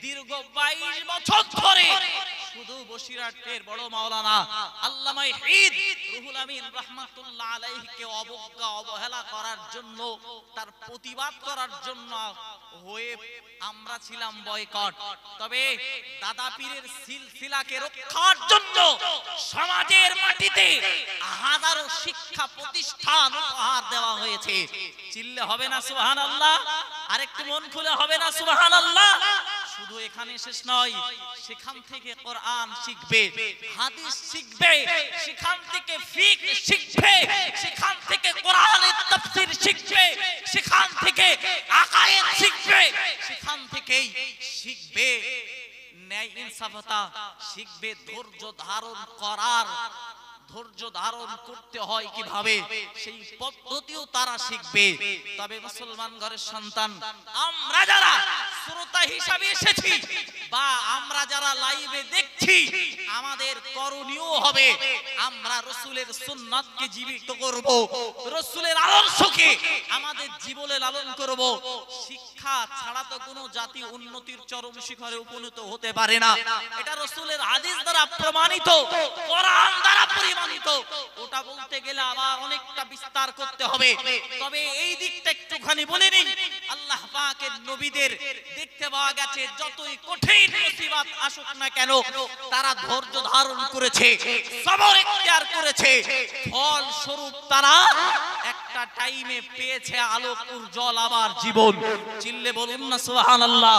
দীর্ঘ 22 বছর ধরে শুধু বসিরহাটের বড় মাওলানা আল্লামা ঈদ রুহুল আমিন রাহমাতুল্লাহ আলাইহিকে অবজ্ঞা অবহেলা করার জন্য, তার প্রতিবাদ করার জন্য হয়ে আমরা ছিলাম বয়কট। তবে দাদা পীরের সিলসিলাকে রক্ষার জন্য সমাজের মাটিতে হাজারো শিক্ষা প্রতিষ্ঠান উপহার দেওয়া হয়েছে। চিল্লে হবে না সুবহানাল্লাহ? আরেকটু মন খুলে হবে না সুবহানাল্লাহ? শুধু এখানে শেষ নয়, সেখান থেকে কোরআন শিখবে, হাদিস শিখবে, সেখান থেকে ফিকহ শিখবে, সেখান থেকে কোরআনের তাফসীর শিখবে, সেখান থেকে আকায়েদ শিখবে, সেখান থেকেই শিখবে ন্যায় ইনসাফতা শিখবে, ধৈর্য ধারণ করার, ধৈর্য ধারণ করতে হয় কিভাবে সেই পদ্ধতিও তারা শিখবে। তবে মুসলমান ঘরের সন্তান আমরা যারা শ্রোতা হিসাবে এসেছি বা আমরা যারা লাইভে দেখছি, আমাদের করণীয় হবে আমরা রাসূলের সুন্নাতকে জীবিত করব, রাসূলের আদর্শকে আমাদের জীবনে লালন করব। শিক্ষা ছাড়া তো কোনো জাতি উন্নতির চরম শিখরে উপনীত হতে পারে না। এটা রাসূলের হাদিস দ্বারা প্রমাণিত, কোরআন দ্বারা প্রমাণিত। ওটা বলতে গেলে আবার অনেকটা বিস্তার করতে হবে। তবে এই দিকটা একটুখানি বলে নিই, আল্লাহ পাকের নবীদের দেখতে পাওয়া গেছে যতই কঠিন মুসিবত আসুক না কেন তারা ধৈর্য ধারণ করেছে, সবর ইখতিয়ার করেছে, ফল স্বরূপ তারা একটা টাইমে পেয়েছে আলোক উজ্জ্বল আবার জীবন। চিল্লে বলুন না সুবহানাল্লাহ?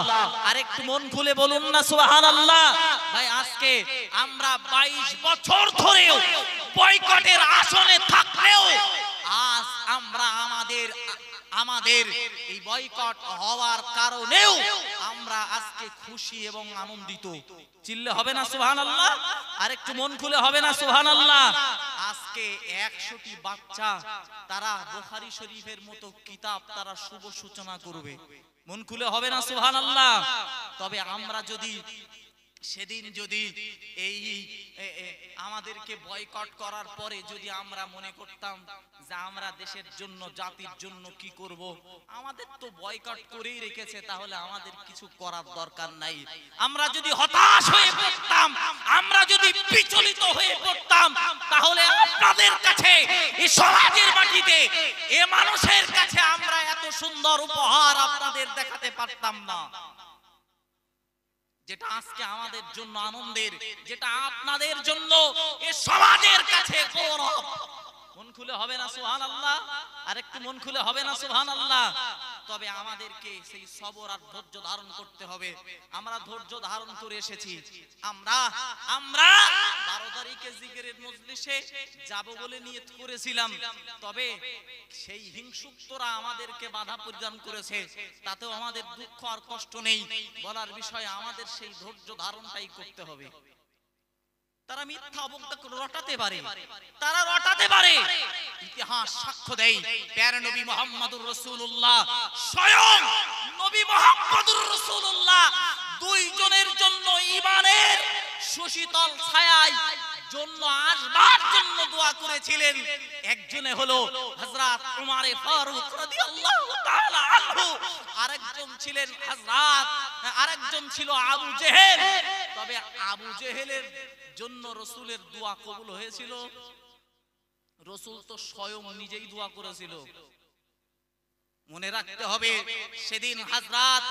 আরেকটু মন খুলে বলুন না সুবহানাল্লাহ? ভাই আজকে আমরা 22 বছর ধরেও বয়কটের আসনে থাকলেও আজ আমরা আমাদের এই বয়কট হওয়ার কারণেও আমরা আজকে খুশি এবং আনন্দিত। চিল্লে হবে না সুবহানাল্লাহ? আরেকটু মন খুলে হবে না সুবহানাল্লাহ? আজকে 100টি বাচ্চা তারা বুখারী শরীফের মতো কিতাব তারা শুভ সূচনা করবে। মন খুলে হবে না সুবহানাল্লাহ? তবে আমরা যদি সেদিন যদি এই আমাদেরকে বয়কট করার পরে যদি আমরা মনে করতাম যে আমরা দেশের জন্য জাতির জন্য কি করব, আমাদের তো বয়কট করেই রেখেছে, তাহলে আমাদের কিছু করার দরকার নাই। আমরা যদি হতাশ হয়ে পড়তাম, আমরা যদি বিচলিত হয়ে পড়তাম, তাহলে আপনাদের কাছে এই সমাজের মাটিতে এ মানুষের কাছে আমরা এত সুন্দর উপহার আপনাদের দেখাতে পারতাম না, যেটা আজকে আমাদের জন্য আনন্দের, যেটা আপনাদের জন্য এ সমাজের কাছে গৌরব। মন খুলে হবে না সুবহানাল্লাহ? আরেকটু মন খুলে হবে না সুবহানাল্লাহ? তবে আমাদেরকে সেই সবর আর ধৈর্য ধারণ করতে হবে। আমরা ধৈর্য ধারণ করে এসেছি। আমরা 12 তারিখে জিকিরের মজলিসে যাব বলে নিয়ত করেছিলাম, তবে সেই হিংসুক্তরা আমাদেরকে বাধা প্রদান করেছে। তাতেও আমাদের দুঃখ আর কষ্ট নেই, বলার বিষয় আমাদের সেই ধৈর্য ধারণটাই করতে হবে। তারা মিথ্যা অবজ্ঞা রটাতে পারে, তারা রটাতে পারে। ইতিহাস সাক্ষ্য দেয় প্যারা নবী মুহাম্মদুর রাসূলুল্লাহ, স্বয়ং নবী মুহাম্মদুর রাসূলুল্লাহ দুইজনের জন্য ঈমানের সুশীতল ছায়ায় জন্য আসবার জন্য দোয়া করেছিলেন। একজনে হলো হযরত উমর ফারুক রাদিয়াল্লাহু তাআলা আনহু, আরেকজন ছিলেন আরেকজন ছিল আবু জেহেল। তবে আবু জেহেলের জন্য রাসূলের দোয়া কবুল হয়েছিল? রাসূল তো স্বয়ং নিজেই দোয়া করেছিল। মনে রাখতে হবে সেদিন হযরত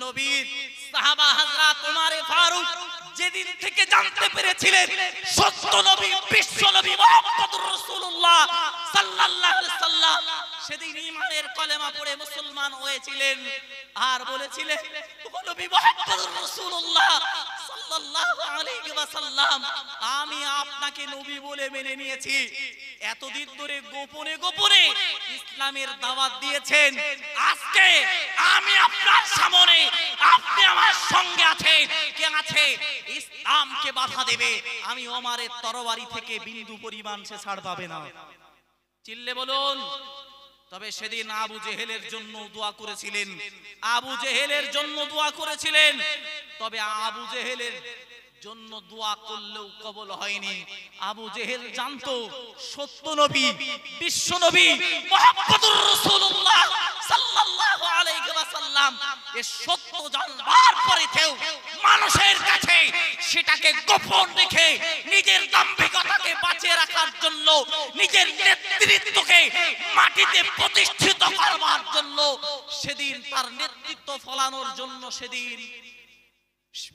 নবীর সাহাবা হযরত উমর ফারুক যেদিন থেকে জানতে পেরেছিলেন সত্য নবী বিশ্ব নবী মুহাম্মদুর রাসূলুল্লাহ সাল্লাল্লাহু আলাইহি সাল্লাম, সেদিন ঈমানের কলেমা পড়ে মুসলমান হয়েছিলেন আর বলেছিলেন ও নবী মুহাম্মদুর রাসূলুল্লাহ সাল্লাল্লাহু আলাইহি ওয়াসাল্লাম, আমি আপনাকে নবী বলে মেনে নিয়েছি। এতদিন ধরে গোপনে গোপনে ইসলামের দাওয়াত দিয়েছেন, আজকে আমি আপনার সামনে, আপনি আমার সঙ্গে আছেন, কে আছে ইসলামকে বাধা দেবে, আমি ওমরের তরবারি থেকে বিন্দু পরিমাণ সে ছাড় পাবে না। চিল্লে বলুন। তবে সেদিন আবু জেহেলের জন্য দোয়া করেছিলেন, আবু জেহেলের জন্য দোয়া করেছিলেন। তবে আবু জেহেলের জন্য দোয়া করলেও কবুল হয়নি। আবু জেহেল জানতো সত্য নবী বিশ্ব নবী মুহাম্মদুর রাসূলুল্লাহ সাল্লাল্লাহু আলাইহি ওয়াসাল্লাম এ সত্য জানবার পরেও মানুষের কাছে সেটাকে গোপন রেখে নিজের দাম্ভিকতাকে বাঁচিয়ে রাখার জন্য, নিজের নেতৃত্বকে মাটিতে প্রতিষ্ঠিত করবার জন্য, সেদিন তার নেতৃত্ব ফলানোর জন্য সেদিন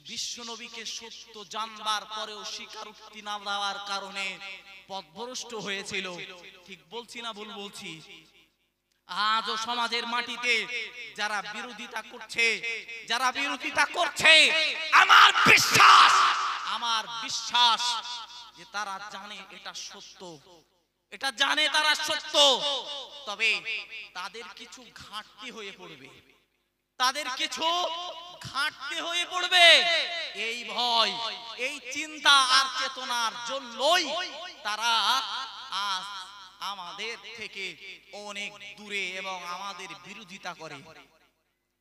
বিশ্বনবীকে সত্য জানবার পরেও স্বীকারোক্তি না দেওয়ার কারণে পথভ্রষ্ট হয়েছিল। ঠিক বলছি না ভুল বলছি? আজও সমাজের মাটিতে যারা বিরোধিতা করছে, আমার বিশ্বাস যে তারা জানে এটা সত্য, তারা সত্য। তবে তাদের কিছু ঘাটতি হয়ে পড়বে, এই ভয়, এই চিন্তা আর চেতনার জন্যই তারা আজ আমাদের থেকে অনেক দূরে এবং আমাদের বিরোধিতা করে।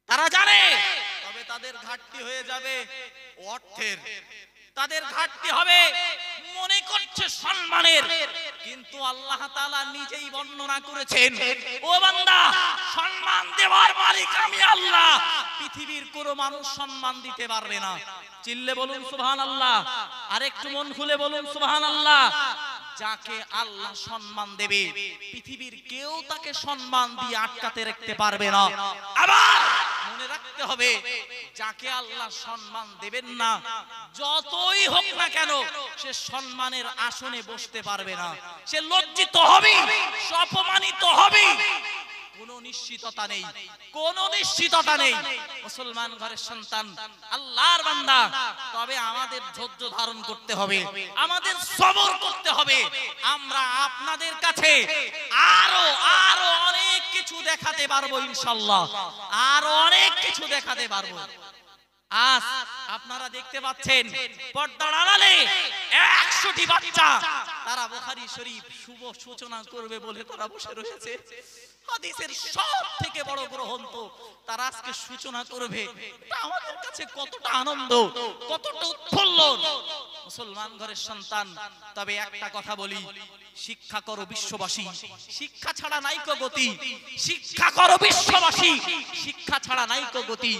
তারা জানে, তবে তাদের ঘাটতি হয়ে যাবে অর্থের, তাদের ঘাটতি হবে মনে করছে সম্মানের। কিন্তু আল্লাহ তাআলা নিজেই বর্ণনা করেছেন, ও বান্দা, সম্মান দেওয়ার মালিক আমি আল্লাহ, পৃথিবীর কোনো মানুষ সম্মান দিতে পারবে না। চিল্লে বলুন সুবহানাল্লাহ, আর একটু মন খুলে বলুন সুবহানাল্লাহ। যাকে আল্লাহ সম্মান দেবে, পৃথিবীর কেউ তাকে সম্মান দিয়ে আটকাতে রাখতে পারবে না। আবার মনে রাখতে হবে, যাকে আল্লাহ সম্মান দেবেন না, যতই হোক না কেন, সে সম্মানের আসনে বসতে পারবে না। সে লজ্জিত হবে, অপমানিত হবে, কোনো নিশ্চিততা নেই। মুসলমান ঘরের সন্তান, আল্লাহর বান্দা, তবে আমাদের ধৈর্য ধারণ করতে হবে, আমাদের সবর করতে হবে। আমরা আপনাদের কাছে আরো অনেক কিছু দেখাতে পারবো ইনশাআল্লাহ, আরো অনেক কিছু দেখাতে পারবো। আজ আপনারা দেখতে পাচ্ছেন পর্দার আড়ালে 100টি বাচ্চা, তারা বুখারী শরীফ শুভ সূচনা করবে বলে তারা বসে রয়েছে। হাদিসের সব থেকে বড় গ্রন্থ তারা আজকে সূচনা করবে। আমাদের কাছে কতটা আনন্দ, কতটা উৎফুল্ল। মুসলমান ঘরের সন্তান, তবে একটা কথা বলি, শিক্ষা করো বিশ্ববাসী, শিক্ষা ছাড়া নাইকো গতি। শিক্ষা করো বিশ্ববাসী, শিক্ষা ছাড়া নাইকো গতি।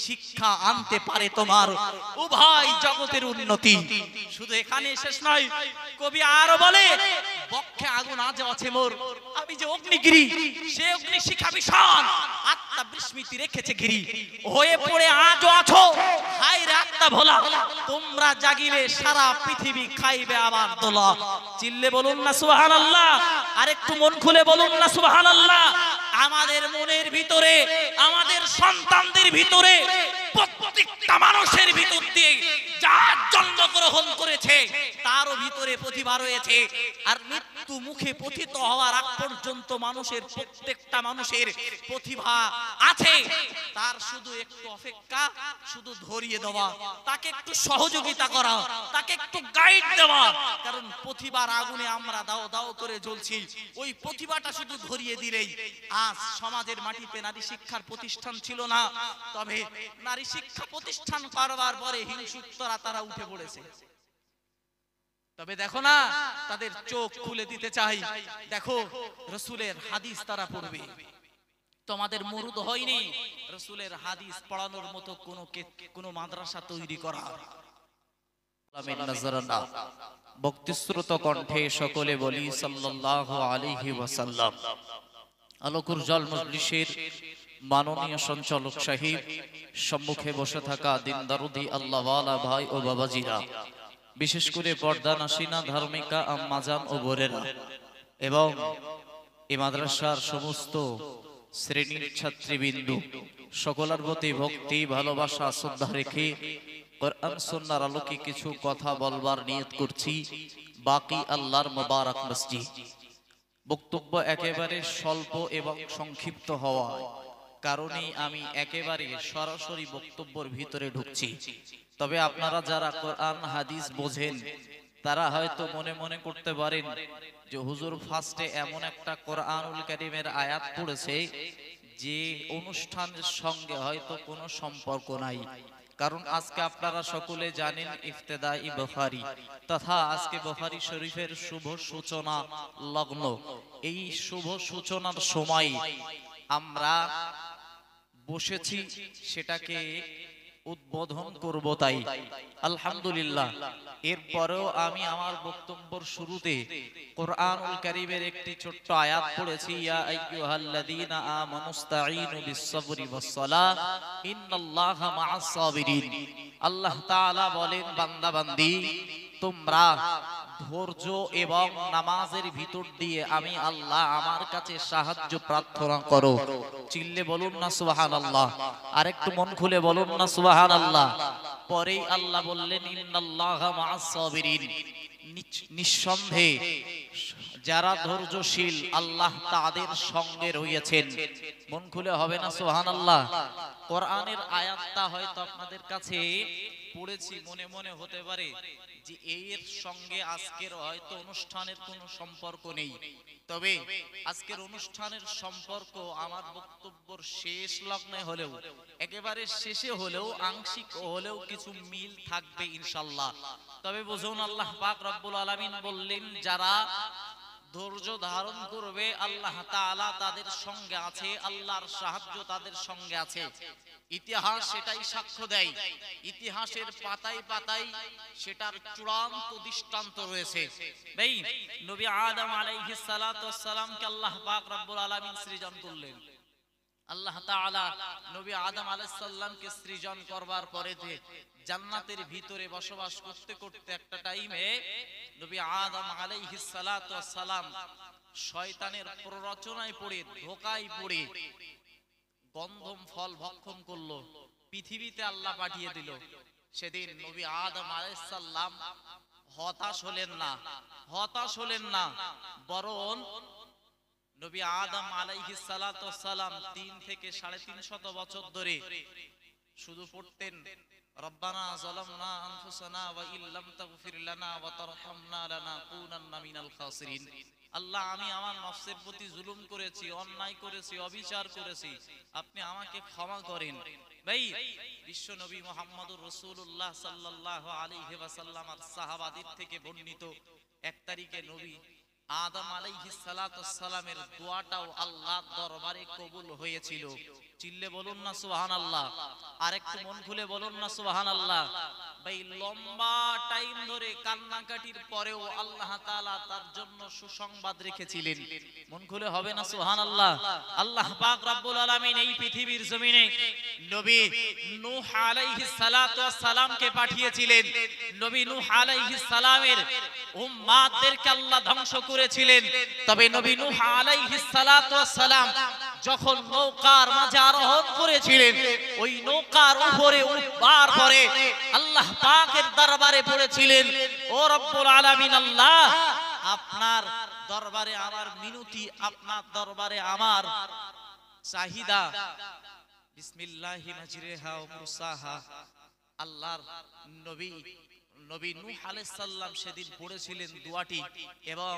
শিক্ষা আনতে পারে তোমার উভয় জগতের উন্নতি। শুধু এখানে শেষ নয়, কবি আরো বলে, বক্ষে আগুন আজ আছে মোর, আমি যে অগ্নিগিরি, সে অগ্নি শিখা ভীষণ, আত্মা বিস্মৃতি রেখেছে ঘিরি। হয়ে পড়ে আজও আছো, হায় রে আত্মা ভোলা, তোমরা জাগিলে সারা পৃথিবী খাইবে আবার দোলা। চিল্লে বলুন না সুবহানাল্লাহ, আর একটু মন খুলে বলুন না সুবহানাল্লাহ। আমাদের মনের ভিতরে, আমাদের সন্তানদের ভিতরে, প্রত্যেকটা মানুষের ভিতর দিয়ে যার জন্মগ্রহণ করেছে তারও ভিতরে প্রতিভা রয়েছে। আর মৃত্যু মুখে পতিত হওয়ার আগ পর্যন্ত প্রত্যেকটা মানুষের প্রতিভা আছে। তার শুধু একটু অপেক্ষা, শুধু ধরিয়ে দেওয়া, তাকে একটু সহযোগিতা করা, তাকে একটু গাইড দেওয়া। কারণ প্রতিভার আগুনে আমরা দাও দাও করে জ্বলছি, ওই প্রতিভাটা শুধু ধরিয়ে দিলেই। আজ সমাজের মাটিতে নারী শিক্ষার প্রতিষ্ঠান ছিল না, তবে নারী শিক্ষা প্রতিষ্ঠান করবার পরে হিংসুক্তরা তারা উঠে পড়েছে। তবে দেখো না, তাদের চোখ খুলে দিতে চাই, দেখো রাসূলের হাদিস তারা পড়বে। তোমাদের মুরুদ হয়নি রাসূলের হাদিস পড়ানোর মতো কোনো মাদ্রাসা তৈরি করা। ভক্তিশ্রুত কণ্ঠে সকলে বলি সাল্লাল্লাহু আলাইহি ওয়াসাল্লাম। আলোকুর জল মজলিসের মাননীয় সঞ্চালক সাহেব, সম্মুখে বসে থাকা দিনদারুদি আল্লাহওয়ালা ভাই ও বাবাজিরা, বিশেষ করে পর্দা নাসিনা ধার্মিকা আম্মাজান ও বোনেরা, এবং এই মাদ্রাসার সমস্ত শ্রেণীর ছাত্রীবৃন্দু, সকলের প্রতি ভক্তি, ভালোবাসা, শ্রদ্ধা রেখে কোরআন সুন্নাহর আলোকে কিছু কথা বলবার নিয়ত করছি। বাকি আল্লাহর মোবারক মসজিদ। বক্তব্য একেবারে স্বল্প এবং সংক্ষিপ্ত হওয়ায় কারণে আমি একেবারে সরাসরি বক্তব্যের ভিতরে ঢুকছি। তবে আপনারা যারা কোরআন হাদিস বোঝেন, তারা হয়তো মনে মনে করতে পারেন যে হুজুর ফার্স্টে এমন একটা কোরআনুল কারীমের আয়াত পড়েছে যে অনুষ্ঠানের সঙ্গে হয়তো কোনো সম্পর্ক নাই। কারণ আজকে আপনারা সকলে জানেন ইফতেদাই বুখারী, তথা আজকে বুখারী শরীফের শুভ সূচনা লগ্ন। এই শুভ সূচনার সময় আমরা বসেছি, সেটাকে উদ্বোধন করব। তাই আলহামদুলিল্লাহ, এরপরেও আমি আমার বক্তব্যের শুরুতে কোরআনুল কারীমের একটি ছোট্ট আয়াত পড়েছি, ইয়া আইয়ুহাল্লাযীনা আমানুস্তাঈনু বিস-সাবরি ওয়াস-সালাহ ইন্নাল্লাহা মা'আস-সাবিরিন। আল্লাহ তাআলা বলেন, বান্দা বান্দি তোমরা ধৈর্য এবং নামাজের ভিতর দিয়ে আমি আল্লাহ আমার কাছে সাহায্য প্রার্থনা করো। চিল্লে বলুন না সুবহানাল্লাহ, আরেকটু মন খুলে বলুন না সুবহানাল্লাহ। পরেই আল্লাহ বললেন, ইন্নাল্লাহা মা'আস-সাবিরিন, নিঃসন্দেহে যারা ধৈর্যশীল আল্লাহ তাদের সঙ্গে রয়েছেন। মন খুলে হবে না সুবহানাল্লাহ। কোরআনের আয়াতটা হয়তো আপনাদের কাছে পড়েছি, মনে মনে হতে পারে যে এর সঙ্গে আজকের হয়তো অনুষ্ঠানের কোনো সম্পর্ক নেই। তবে আজকের অনুষ্ঠানের সম্পর্ক আমার বক্তব্যের শেষ লগ্নে হলেও, একেবারে শেষে হলেও, আংশিক হলেও কিছু মিল থাকবে ইনশাআল্লাহ। তবে বুঝুন, আল্লাহ পাক রব্বুল আলামিন বললেন, যারা ধৈর্য ধারণ করবে আল্লাহ তাআলা তাদের সঙ্গে আছে, আল্লাহর সাহায্য তাদের সঙ্গে আছে। ইতিহাস সেটাই সাক্ষ্য দেয়, ইতিহাসের পাতায় পাতায় সেটার চূড়ান্ত দৃষ্টান্ত রয়েছে। ভাই, নবী আদম আলাইহিস সালাতু ওয়াস সালামকে আল্লাহ পাক রব্বুল আলামিন সৃজন করলেন। আল্লাহ তাআলা নবী আদম আলাইহিস সালামকে সৃজন করবার পরে যে জান্নাতের ভিতরে বসবাস করতে করতে একটা টাইমে নবী আদম আলাইহিস সালাতু ওয়াস সালাম শয়তানের প্ররোচনায় পড়ে, ধোঁকায় পড়ে গন্ধম ফল ভক্ষণ করলো। পৃথিবীতে আল্লাহ পাঠিয়ে দিল। সেদিন নবী আদম আলাইহিস সালাম হতাশ হলেন না, বরং নবী আদম আলাইহিস সালাতু ওয়াস সালাম 3 থেকে 350 বছর ধরে শুধু পড়তেন, রব্বানা যালামনা আনফুসানা ওয়া ইল্লাম তাগফির লানা ওয়া তারহামনা লানাকুনান্না মিনাল খাসিরিন। আল্লাহ, আমি আমার নফসের প্রতি জুলুম করেছি, অন্যায় করেছি, অবিচার করেছি, আপনি আমাকে ক্ষমা করেন। ভাই, বিশ্ব নবী মুহাম্মদুর রাসূলুল্লাহ সাল্লাল্লাহু আলাইহি ওয়াসাল্লাম আর সাহাবাদের থেকে বর্ণিত 1 তারিখে নবী আদম আলাইহিস সালাতু ওয়াস সালামের দোয়াটাও আল্লাহর দরবারে কবুল হয়েছিল। চিল্লে বলুন না সুবহানাল্লাহ, আরেকটু মন খুলে বলুন না সুবহানাল্লাহ। ভাই, লম্বা টাইম ধরে কান্নাকাটির পরেও আল্লাহ তাআলা তার জন্য সুসংবাদ রেখেছিলেন। মন খুলে হবে না সুবহানাল্লাহ। আল্লাহ পাক রব্বুল আলামিন এই পৃথিবীর জমিনে নবী নূহ আলাইহিস সালাতু ওয়াস সালামকে পাঠিয়েছিলেন। নবী নূহ আলাইহিস সালামের উম্মতদেরকে আল্লাহ ধ্বংস করেছিলেন। তবে নবী নূহ আলাইহিস সালাতু ওয়াস সালাম যখন নৌকার মাঝে আরোহণ করেছিলেন, ওই নৌকার উপরে উঠবার পরে আল্লাহ পাকের দরবারে পড়েছিলেন, ও রব্বুল আলামিন আল্লাহ, আপনার দরবারে আমার মিনতি, আপনার দরবারে আমার চাহিদা, বিসমিল্লাহি মাজরিহা ওয়া মুরসাহা। আল্লাহর নবী নূহ আলাইহিস সালাম সেদিন পড়েছিলেন দোয়াটি এবং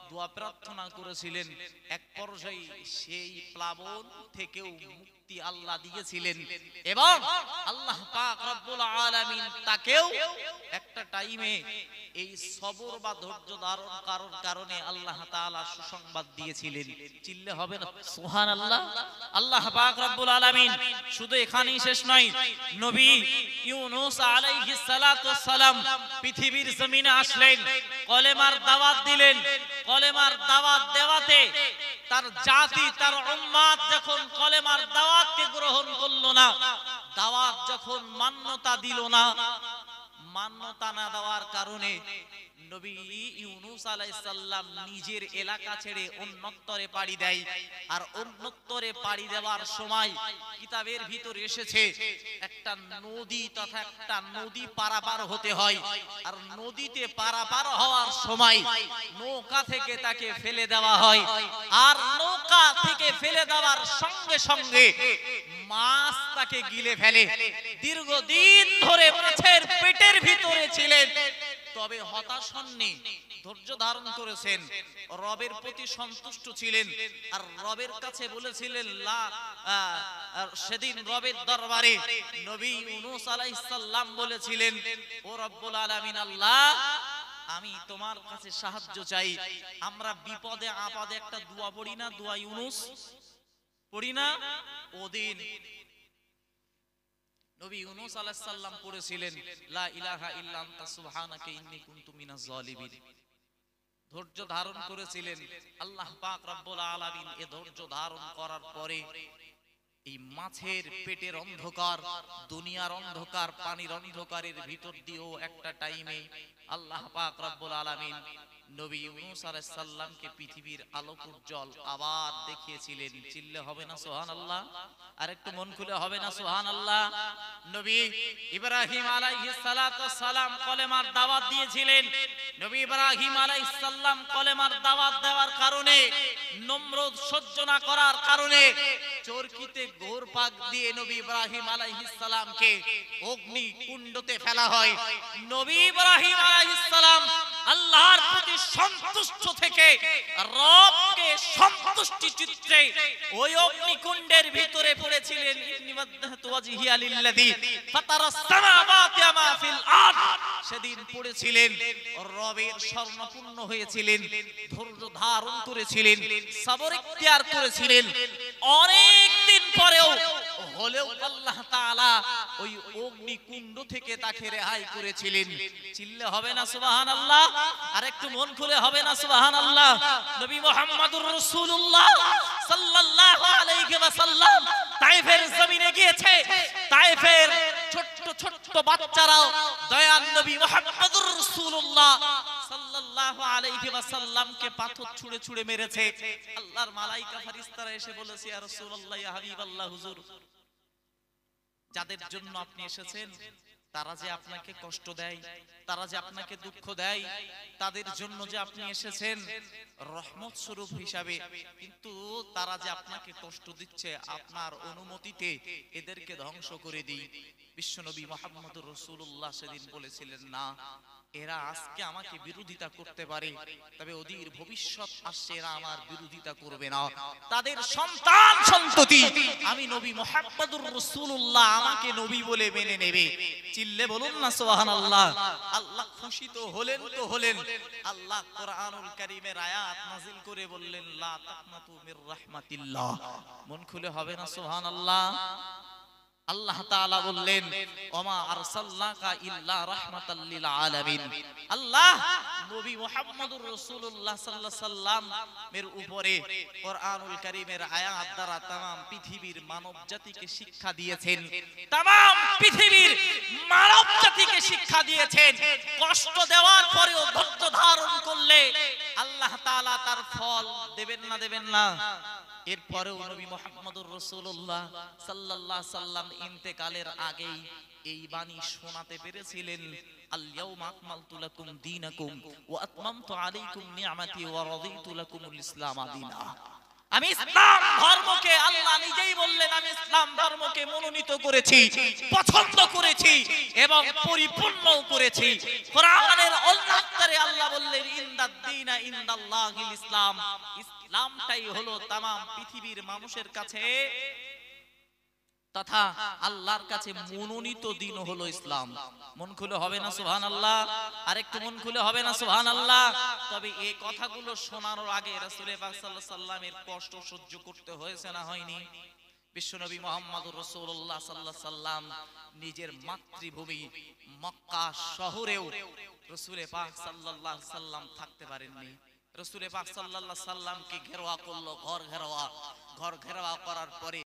দোয়া প্রার্থনা করেছিলেন। এক পর্যায়ে সেই প্লাবন থেকেও মুক্তি আল্লাহ দিয়েছিলেন এবং আল্লাহ পাক রব্বুল আলামিন তাকেও একটা টাইমে এই সবর বা ধৈর্য ধারণ করার কারণে আল্লাহ তাআলা সুসংবাদ দিয়েছিলেন। চিল্লে হবে না সুবহানাল্লাহ। আল্লাহ পাক রব্বুল আলামিন শুধু এখানেই শেষ নয়, নবী ইউনূস আলাইহিস সালাতু ওয়াস সালাম পৃথিবীর জমিনে আসলেন, কলেমার দাওয়াত দিলেন। কলেমার দাওয়াত দেওয়াতে তার জাতি, তার উম্মত যখন কলেমার দাওয়াতকে গ্রহণ করলো না, দাওয়াত যখন মান্যতা দিল না, মান্যতা না দেওয়ার কারণে নবী ইউনূস আলাইহিস সালাম নিজের এলাকা ছেড়ে অন্যত্তরে পাড়ি দেয়। আর অন্যত্তরে পাড়ি দেওয়ার সময় কিতাবের ভিতরে এসেছে একটা নদী তথা একটা নদী পারাপার হতে হয়। আর নদীতে পারাপার হওয়ার সময় নৌকা থেকে তাকে ফেলে দেওয়া হয়। আর নৌকা থেকে ফেলে দেওয়ার সঙ্গে সঙ্গে মাছ তাকে গিলে ফেলে। দীর্ঘদিন ধরে মাছের পেটের ভিতরে ছিলেন, তবে হতাশ হননি, ধৈর্য ধারণ করেছেন, রবের প্রতি সন্তুষ্ট ছিলেন। আর রবের কাছে বলেছিলেন, সেদিন রবের দরবারে নবী ইউনূস আলাইহিস সালাম বলেছিলেন, ও রব্বুল আলামিন আল্লাহ, আমি তোমার কাছে সাহায্য চাই। আমরা বিপদে আপদে একটা দোয়া পড়ি না, দোয়া ইউনূস পড়ি না? ওদিন নবী ইউনূস আলাইহিস সালাম পড়েছিলেন লা ইলাহা ইল্লা আনতা সুবহানাকা ইন্নী কুনতু মিনাজ জালিমিন। ধৈর্য ধারণ করেছিলেন। আল্লাহ পাক রব্বুল আলামিন এ ধৈর্য ধারণ করার পরে এই মাছের পেটের অন্ধকার, দুনিয়ার অন্ধকার, পানির অন্ধকারের ভিতর দিয়েও একটা টাইমে আল্লাহ পাক রব্বুল আলামিন নবী ইউনূস আলাইহিস সালামকে পৃথিবীর আলোক উজ্জ্বল আবার দেখিয়েছিলেন। চিল্লে হবে না সুবহানাল্লাহ? আর একটু মন খুলে হবে না সুবহানাল্লাহ? নবী ইব্রাহিম আলাইহিস সালাতু ওয়াস সালাম কলেমার দাওয়াত দিয়েছিলেন। নবী ইব্রাহিম আলাইহিস সালাম কলেমার দাওয়াত দেওয়ার কারণে, নমরুদ সহ্য না করার কারণে চরকিতে ঘোর পাক দিয়ে নবী ইব্রাহিম আলাইহিস সালামকে অগ্নি কুণ্ডতে ফেলা হয়। নবী ইব্রাহিম আলাইহিস সালাম আল্লাহর প্রতি সন্তুষ্ট থেকে রবকে সন্তুষ্টি চিত্তে ওই অগ্নিকুণ্ডের ভিতরে পড়েছিলেন। ইন্নী ওয়াজহাতু ওয়াজহিয়া লিল্লাযী ফাতারাস সামাওয়াতি ওয়া মা ফিল আরদ। সেদিন পড়েছিলেন, রবের স্মরণপূর্ণ হয়েছিলেন, ধৈর্য ধারণ করেছিলেন, সবর ইখতিয়ার করেছিলেন। অনেক দিন পরেও হলেও আল্লাহ তাআলা ওই অগ্নিকুণ্ড থেকে তাকে রেহাই করেছিলেন। চিল্লে হবে না সুবহানাল্লাহ? আর একটু মন খুলে হবে না সুবহানাল্লাহ? নবী মুহাম্মদুর রাসূলুল্লাহ সাল্লাল্লাহু আলাইহি ওয়াসাল্লাম তায়েফের জমিনে গিয়েছে। তায়েফের ছোট্ট ছোট্ট বাচ্চারাও দয়াল নবী মুহাম্মদুর রাসূলুল্লাহ সাল্লাল্লাহু আলাইহি ওয়াসাল্লামকে পাথর ছুঁড়ে ছুঁড়ে মেরেছে। আল্লাহর মালায়েকা ফেরেশতারা এসে বলেছে, ইয়া রাসূলুল্লাহ, ইয়া হাবিবাল্লাহ, হুজুর, যাদের জন্য আপনি এসেছেন তারা যে আপনাকে কষ্ট দেয়, তারা যে আপনাকে দুঃখ দেয়, তাদের জন্য যে আপনি এসেছেন রহমত স্বরূপ হিসাবে, কিন্তু তারা যে আপনাকে কষ্ট দিচ্ছে, আপনার অনুমতিতে এদেরকে ধ্বংস করে দিই। বিশ্বনবী মুহাম্মদুর রাসূলুল্লাহ সেদিন বলেছিলেন, না, এরা আজকে আমাকে বিরোধিতা করতে পারে, তবে ওদের ভবিষ্যৎ আসছে এরা আমার বিরোধিতা করবে না। তাদের সন্তান সন্ততি আমি নবী মুহাম্মদুর রাসূলুল্লাহ আমাকে নবী বলে মেনে নেবে। চিল্লে বলুন না সুবহানাল্লাহ? আল্লাহ খুশি তো হলেন তো হলেন। আল্লাহ কোরআনুল কারীমের আয়াত নাযিল করে বললেন, লা তাকনাতু মির রাহমাতিল্লাহ। মন খুলে হবে না সুবহানাল্লাহ? আল্লাহ তাআলা বললেন, ওমা আরসালনাকা ইল্লা রাহমাতাল লিল আলামিন। আল্লাহ নবী মুহাম্মদুর রাসূলুল্লাহ সাল্লাল্লাহু আলাইহি সাল্লাম এর উপরে কোরআনুল কারীমের আয়াত দ্বারা तमाम পৃথিবীর মানব জাতিকে শিক্ষা দিয়েছেন। तमाम পৃথিবীর মানব জাতিকে শিক্ষা দিয়েছেন। কষ্ট দেওয়ার পরেও ধৈর্য ধারণ করলে আল্লাহ তাআলা তার ফল দেবেন না, দেবেন না? এরপরেও নবী মুহাম্মদুর রাসূলুল্লাহ সাল্লাল্লাহু আলাইহি সাল্লাম ইন্তেকালের আগেই এই বাণী শোনাতে পেরেছিলেন, আল ইয়াউমা আকমালতু লাকুম দীনাকুম ওয়া আতমামতু আলাইকুম নি'মাতি ওয়া রাদিতু লাকুমুল ইসলাম দীনা। আমি ইসলাম ধর্মকে, আল্লাহ নিজেই বললেন, আমি ইসলাম ধর্মকে মনোনীত করেছি, পছন্দ করেছি এবং পরিপূর্ণ করেছি। কোরআনের অল্লাহরে আল্লাহ বললেন, ইন্দাদ দীনা ইনদাল্লাহিল ইসলাম। ইসলামটাই হলো तमाम পৃথিবীর মানুষের কাছে তথা আল্লাহর কাছে মনোনীত দিন হলো ইসলাম। মন খুলে হবে না সুবহানাল্লাহ? আরেকটু মন খুলে হবে না সুবহানাল্লাহ? তবে এই কথাগুলো শোনার আগে রাসূল পাক সাল্লাল্লাহু আলাইহি সাল্লামের কষ্ট সহ্য করতে হয়েছে না হয়নি? বিশ্বনবী মুহাম্মদুর রাসূলুল্লাহ সাল্লাল্লাহু আলাইহি সাল্লাম নিজের মাতৃভূমি মক্কা শহরেও রাসূল পাক সাল্লাল্লাহু আলাইহি সাল্লাম থাকতে পারেননি। রাসূল পাক সাল্লাল্লাহু আলাইহি সাল্লামকে ঘেরাও করলো, ঘর ঘেরাও করার পরে